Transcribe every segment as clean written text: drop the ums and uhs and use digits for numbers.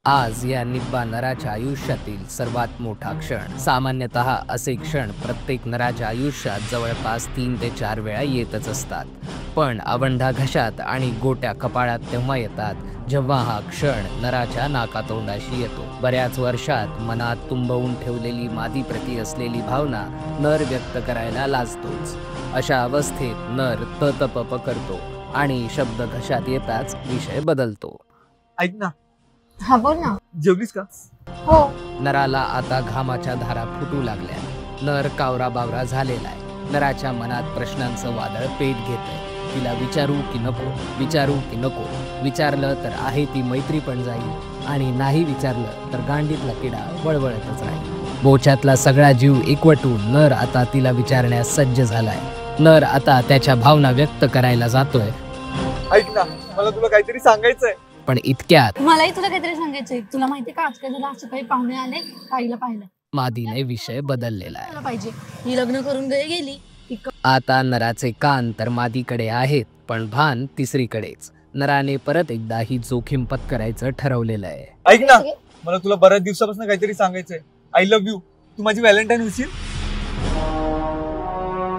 आज या निब्बा नराच्या आयुष्यातील सर्वात मोठा क्षण. सामान्यतः असे क्षण प्रत्येक नराच्या आयुष्यात जवळपास 3 ते 4 वेळा येतच असतात. पण आवंढा घशात आणि गोट्या कपाळात तेव्हा येतात जेव्हा हा क्षण नराच्या नाकातोंडाशी येतो. बऱ्याच वर्षात मनात तुंबवून ठेवलेली मादीप्रती असलेली भावना नर व्यक्त करायला लाजतोच. अशा अवस्थेत नर ततपप करतो आणि शब्द घशात येताच विषय बदलतो. ऐक ना, हा बोल ना. जेवलीस का? हो. नराला आता घामाच्या धारा फुटू लागल्या. नर कावरा बावरा झालेला आहे. नराच्या मनात प्रश्नांचं वादळ पेट घेतंय. तिला विचारू की नको, विचारू की नको. विचारलं तर आहे ती मैत्री पण जाईल आणि नाही विचारलं तर गांडीतला किडा वळवळतच राहील. बोच्यातला सगळा जीव एकवटून नर आता तिला विचारण्यास सज्ज झालाय. नर आता त्याच्या भावना व्यक्त करायला जातोय. ऐक ना, मला तुला काहीतरी सांगायचंय. पण इतक्यात मलाही तुला काहीतरी सांगायचंय. तुला माहितीये का, आजकाल जरा असं काही पाहुणे आले, ताईला पाहिलं. मादीने विषय बदललेला आहे. तुला पाहिजे, ही लग्न करून गेली. आता नराचे कान तर मादीकडे आहेत, पण भान तिसरीकडेच. नराने परत एकदा ही जोखीम पत्करायचं ठरवलेलं आहे. ऐक ना, मला तुला बऱ्याच दिवसापासून काहीतरी सांगायचंय. I love you. तू माझी व्हॅलेंटाईन होशील?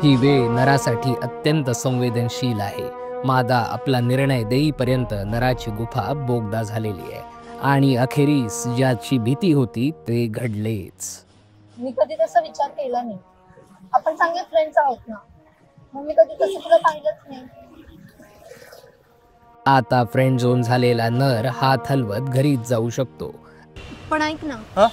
ही वेळ नरासाठी अत्यंत संवेदनशील आहे. मादा आपला निर्णय देईपर्यंत नराची गुफा बोगदा झालेली आहे आणि अखेरीस ज्याची भीती होती ते घडलेच. मी कधी तसा विचार केला नाही. आपण चांगले फ्रेंड्स आहोत ना, मग मी कधी तसं तुला सांगितलंच नाही. आता फ्रेंड झोन झालेला नर हात हलवत घरीच जाऊ शकतो. पण ऐक ना,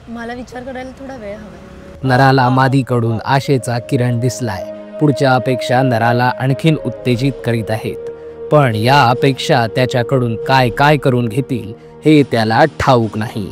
मला विचार करायला थोडा वेळ हवा. नराला मादीकडून आशेचा किरण दिसलाय. पुढच्या अपेक्षा नराला आणखीन उत्तेजित करीत आहेत. पण या अपेक्षा त्याच्याकडून काय काय करून घेतील हे त्याला ठाऊक नाही.